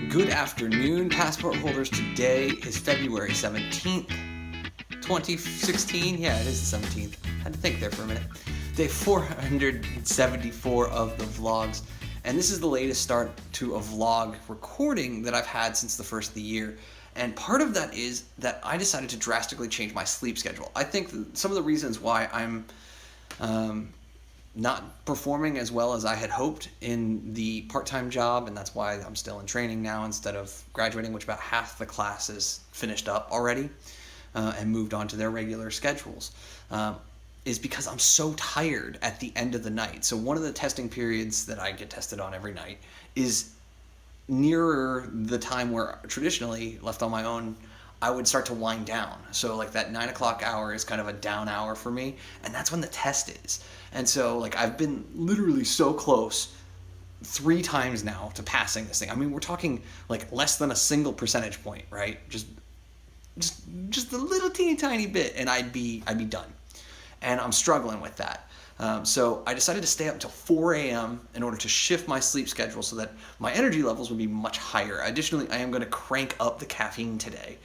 Good afternoon, passport holders. Today is February 17th, 2016. Yeah, it is the 17th. Had to think there for a minute. Day 474 of the vlogs. And this is the latest start to a vlog recording that I've had since the first of the year. And part of that is that I decided to drastically change my sleep schedule. I think some of the reasons why I'm not performing as well as I had hoped in the part-time job, and that's why I'm still in training now instead of graduating, which about half the classes finished up already and moved on to their regular schedules, is because I'm so tired at the end of the night. So one of the testing periods that I get tested on every night is nearer the time where traditionally, left on my own, I would start to wind down. So like that 9 o'clock hour is kind of a down hour for me, and that's when the test is. And so like I've been literally so close 3 times now to passing this thing. I mean, we're talking like less than a single percentage point, right? Just a little teeny tiny bit, and I'd be done. And I'm struggling with that. So I decided to stay up until 4 a.m. in order to shift my sleep schedule so that my energy levels would be much higher. Additionally, I am going to crank up the caffeine today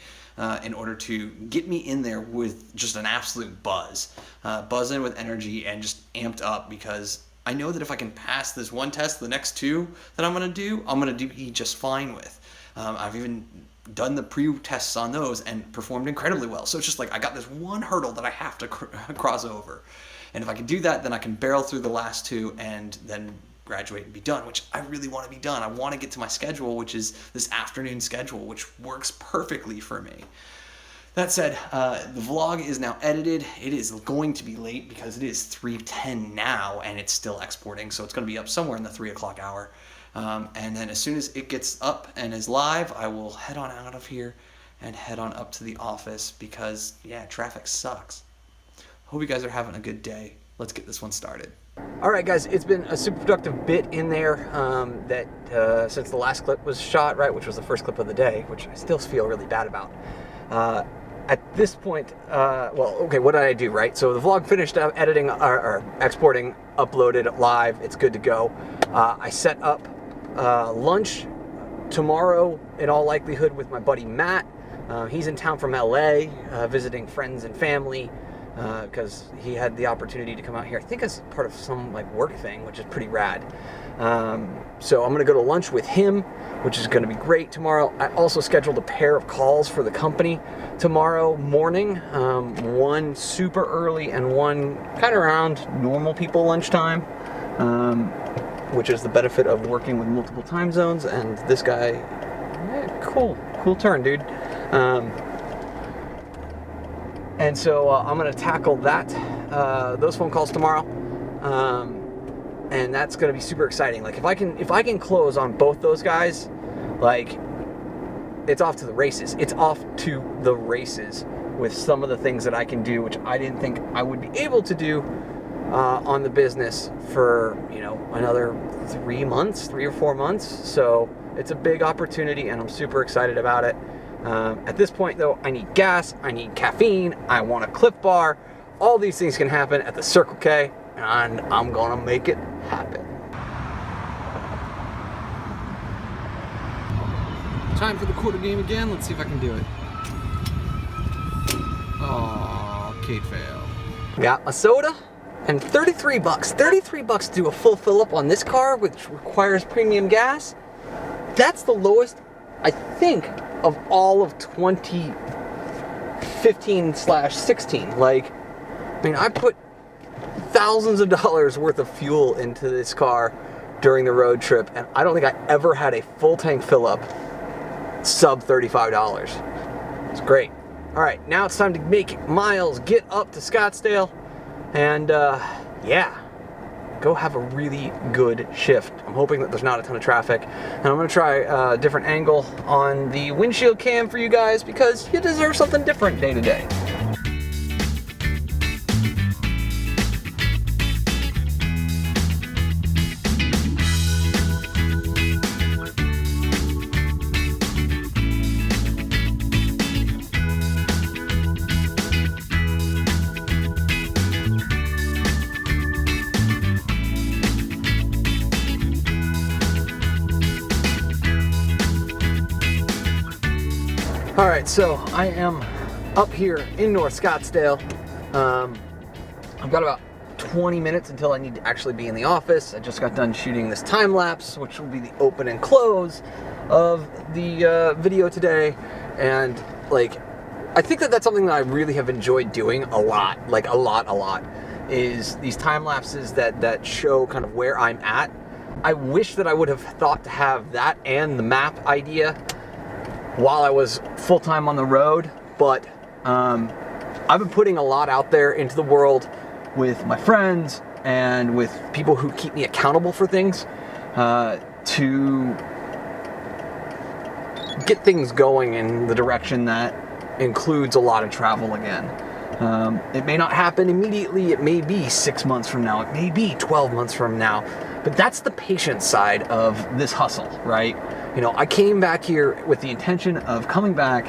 in order to get me in there with just an absolute buzz. Buzz in with energy and just amped up, because I know that if I can pass this one test, the next 2 that I'm going to do just fine with. I've even done the pre-tests on those and performed incredibly well. So it's just like I got this one hurdle that I have to cross over. And if I can do that, then I can barrel through the last 2 and then graduate and be done, which I really want to be done. I want to get to my schedule, which is this afternoon schedule, which works perfectly for me. That said, the vlog is now edited. It is going to be late because it is 3:10 now and it's still exporting. So it's going to be up somewhere in the 3 o'clock hour. And then as soon as it gets up and is live, I will head on out of here and head on up to the office because, yeah, traffic sucks. Hope you guys are having a good day. Let's get this one started. All right, guys, it's been a super productive bit in there since the last clip was shot, right, which was the first clip of the day, which I still feel really bad about. At this point, what did I do, right? So the vlog finished up editing or exporting, uploaded live. It's good to go. I set up lunch tomorrow, in all likelihood, with my buddy Matt. He's in town from LA, visiting friends and family, because he had the opportunity to come out here, I think as part of some like work thing, which is pretty rad. So I'm gonna go to lunch with him, which is gonna be great tomorrow. I also scheduled a pair of calls for the company tomorrow morning, one super early and one kind of around normal people lunchtime, which is the benefit of working with multiple time zones. And this guy, cool turn, dude. And so I'm going to tackle those phone calls tomorrow, and that's going to be super exciting. Like if I can close on both those guys, like it's off to the races. It's off to the races with some of the things that I can do, which I didn't think I would be able to do on the business for another 3 or 4 months. So it's a big opportunity, and I'm super excited about it. At this point, though, I need gas, I need caffeine, I want a Cliff Bar. All these things can happen at the Circle K, and I'm gonna make it happen. Time for the quarter game again. Let's see if I can do it. Oh, Kate fail. Got a soda and $33. $33 to do a full fill up on this car, which requires premium gas. That's the lowest, I think, of all of 2015/16. Like, I mean, I put thousands of dollars worth of fuel into this car during the road trip, and I don't think I ever had a full tank fill up sub $35. It's great. All right, now it's time to make miles, get up to Scottsdale, and go have a really good shift. I'm hoping that there's not a ton of traffic, and I'm gonna try a different angle on the windshield cam for you guys, because you deserve something different day to day. All right, so I am up here in North Scottsdale. I've got about 20 minutes until I need to actually be in the office. I just got done shooting this time lapse, which will be the open and close of the video today. And like, I think that that's something that I really have enjoyed doing a lot, like a lot, is these time lapses that show kind of where I'm at. I wish that I would have thought to have that and the map idea while I was full-time on the road, but I've been putting a lot out there into the world with my friends and with people who keep me accountable for things to get things going in the direction that includes a lot of travel again. It may not happen immediately, it may be 6 months from now, it may be 12 months from now, but that's the patience side of this hustle, right? You know, I came back here with the intention of coming back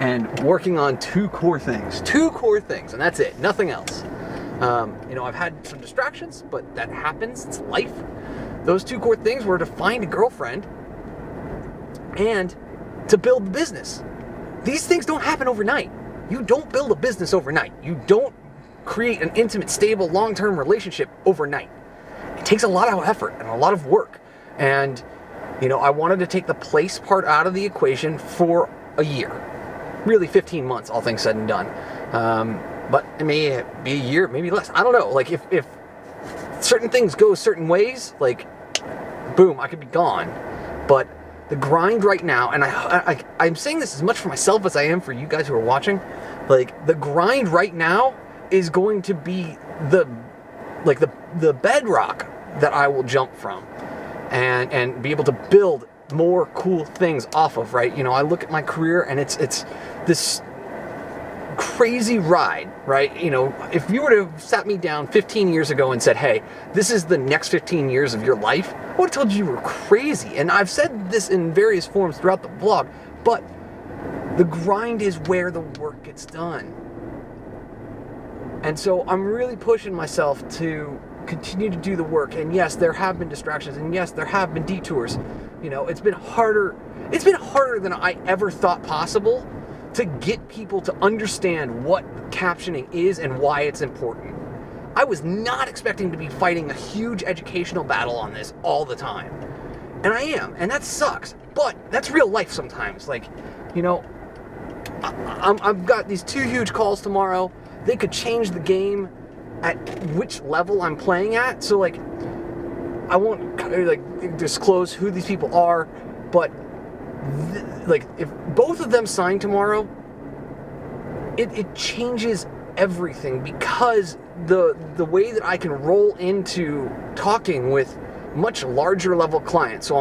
and working on two core things, and that's it, nothing else. You know, I've had some distractions, but that happens, it's life. Those two core things were to find a girlfriend and to build the business. These things don't happen overnight. You don't build a business overnight. You don't create an intimate, stable, long-term relationship overnight. It takes a lot of effort and a lot of work. And, you know, I wanted to take the place part out of the equation for a year. Really 15 months, all things said and done. But it may be a year, maybe less. I don't know. Like, if certain things go certain ways, like, boom, I could be gone. But the grind right now, and I'm saying this as much for myself as I am for you guys who are watching, like, the grind right now is going to be the bedrock that I will jump from and be able to build more cool things off of, right? You know, I look at my career and it's this crazy ride, right? You know, if you were to have sat me down 15 years ago and said, hey, this is the next 15 years of your life, I would have told you you were crazy. And I've said this in various forms throughout the vlog, but the grind is where the work gets done. And so I'm really pushing myself to continue to do the work. And yes, there have been distractions, and yes, there have been detours. You know, it's been harder than I ever thought possible to get people to understand what captioning is and why it's important. I was not expecting to be fighting a huge educational battle on this all the time. And I am, and that sucks, but that's real life sometimes. Like, you know, I've got these 2 huge calls tomorrow. They could change the game at which level I'm playing at. So, like, I won't, like, disclose who these people are, but like, if both of them sign tomorrow, it changes everything, because the way that I can roll into talking with much larger level clients. So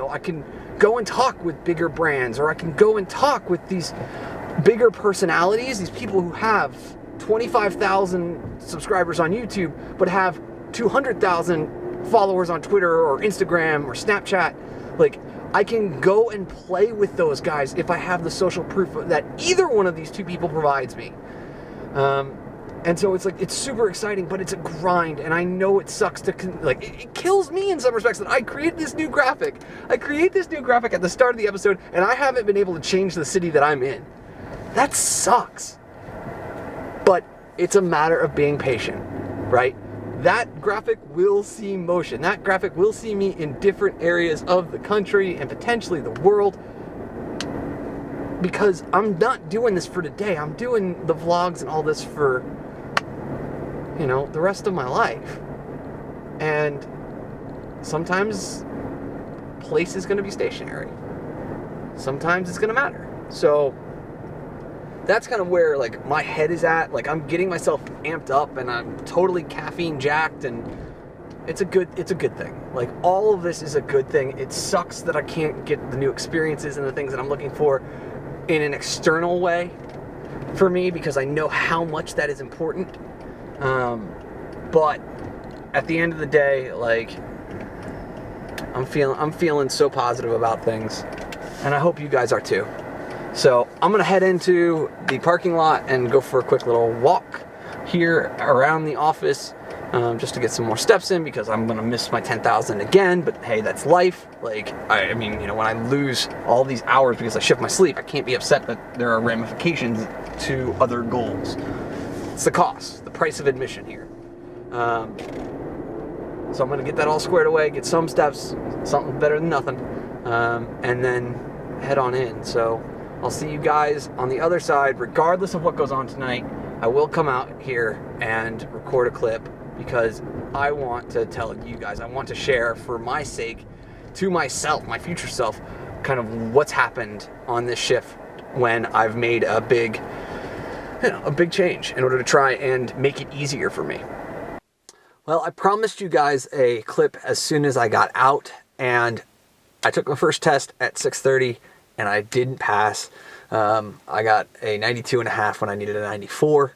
I can go and talk with bigger brands, or I can go and talk with these bigger personalities, these people who have 25,000 subscribers on YouTube, but have 200,000 followers on Twitter or Instagram or Snapchat. Like, I can go and play with those guys if I have the social proof that either one of these two people provides me. And so it's like, it's super exciting, but it's a grind, and I know it sucks to, like, it kills me in some respects that I create this new graphic. I create this new graphic at the start of the episode, and I haven't been able to change the city that I'm in. That sucks. But it's a matter of being patient, right? That graphic will see motion. That graphic will see me in different areas of the country and potentially the world, because I'm not doing this for today. I'm doing the vlogs and all this for, you know, the rest of my life. And sometimes place is going to be stationary. Sometimes it's going to matter. So that's kind of where, like, my head is at. Like, I'm getting myself amped up, and I'm totally caffeine jacked, and it's a good thing. Like, all of this is a good thing. It sucks that I can't get the new experiences and the things that I'm looking for in an external way for me, because I know how much that is important. But at the end of the day, like, I'm feeling so positive about things, and I hope you guys are too. So I'm gonna head into the parking lot and go for a quick little walk here around the office, just to get some more steps in, because I'm gonna miss my 10,000 again. But hey, that's life. Like, I mean, you know, when I lose all these hours because I shift my sleep, I can't be upset that there are ramifications to other goals. It's the cost, the price of admission here. So I'm gonna get that all squared away, get some steps, something better than nothing, and then head on in. So I'll see you guys on the other side. Regardless of what goes on tonight, I will come out here and record a clip, because I want to tell you guys, I want to share for my sake, to myself, my future self, kind of what's happened on this shift when I've made a big change in order to try and make it easier for me. Well, I promised you guys a clip as soon as I got out, and I took my first test at 6:30 and I didn't pass. I got a 92.5 when I needed a 94,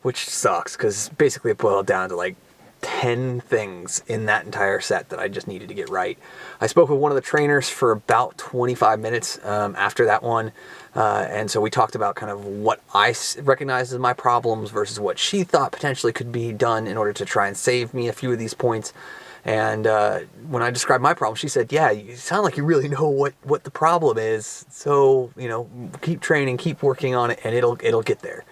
which sucks, because basically it boiled down to like 10 things in that entire set that I just needed to get right. I spoke with one of the trainers for about 25 minutes after that one, and so we talked about kind of what I recognized as my problems versus what she thought potentially could be done in order to try and save me a few of these points. And when I described my problem, she said, yeah, you sound like you really know what the problem is. So, you know, keep training, keep working on it, and it'll get there.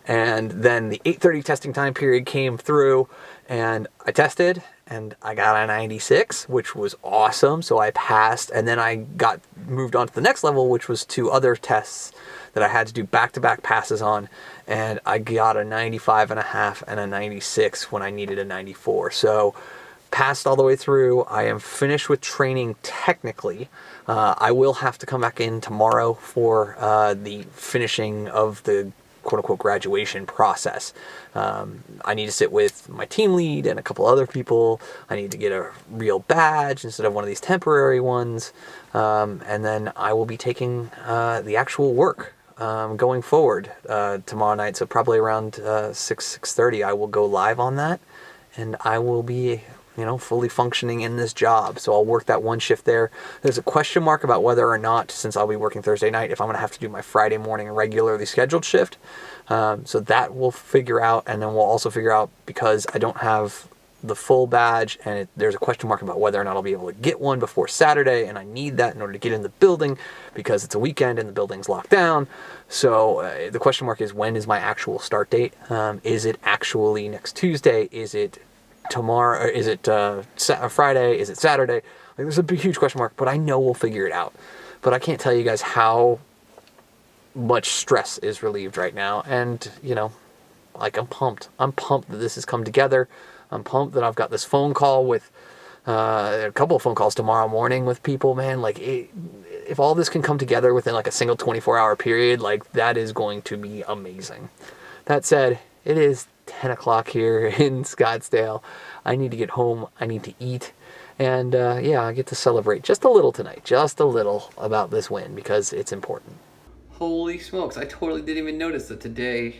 And then the 8:30 testing time period came through, and I tested, and I got a 96, which was awesome. So I passed, and then I got moved on to the next level, which was 2 other tests that I had to do back-to-back passes on, and I got a 95.5 and a 96 when I needed a 94. So passed all the way through. I am finished with training technically. I will have to come back in tomorrow for the finishing of the quote-unquote graduation process. I need to sit with my team lead and a couple other people. I need to get a real badge instead of one of these temporary ones. And then I will be taking the actual work going forward tomorrow night. So probably around 6:30 I will go live on that, and I will be, you know, fully functioning in this job. So I'll work that one shift there. There's a question mark about whether or not, since I'll be working Thursday night, if I'm going to have to do my Friday morning regularly scheduled shift. So that we'll figure out, and then we'll also figure out, because I don't have the full badge, and there's a question mark about whether or not I'll be able to get one before Saturday, and I need that in order to get in the building, because it's a weekend and the building's locked down. So the question mark is, when is my actual start date? Is it actually next Tuesday? Is it tomorrow? Is it Friday? Is it Saturday? Like, there's a big, huge question mark, but I know we'll figure it out. But I can't tell you guys how much stress is relieved right now. And, you know, like, I'm pumped. I'm pumped that this has come together. I'm pumped that I've got this phone call with a couple of phone calls tomorrow morning with people, man. Like, if all this can come together within like a single 24-hour period, like, that is going to be amazing. That said, it is 10 o'clock here in Scottsdale. I need to get home. I need to eat. And yeah, I get to celebrate just a little tonight, just a little, about this win, because it's important. Holy smokes, I totally didn't even notice that today's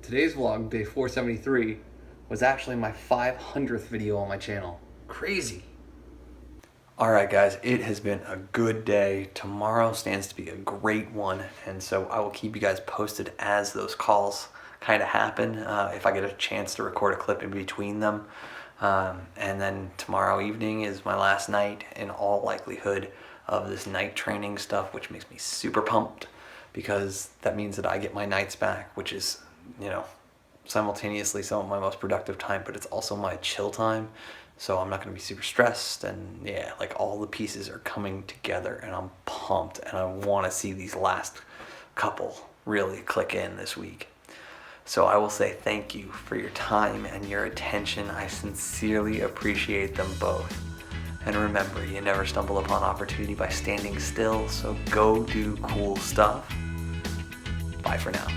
vlog, day 473, was actually my 500th video on my channel. Crazy. Alright guys, it has been a good day. Tomorrow stands to be a great one, and so I will keep you guys posted as those calls kind of happen, if I get a chance to record a clip in between them. And then tomorrow evening is my last night, in all likelihood, of this night training stuff, which makes me super pumped, because that means that I get my nights back, which is, you know, simultaneously some of my most productive time, but it's also my chill time. So I'm not going to be super stressed, and yeah, like, all the pieces are coming together, and I'm pumped, and I want to see these last couple really click in this week. So I will say thank you for your time and your attention. I sincerely appreciate them both. And remember, you never stumble upon opportunity by standing still, so go do cool stuff. Bye for now.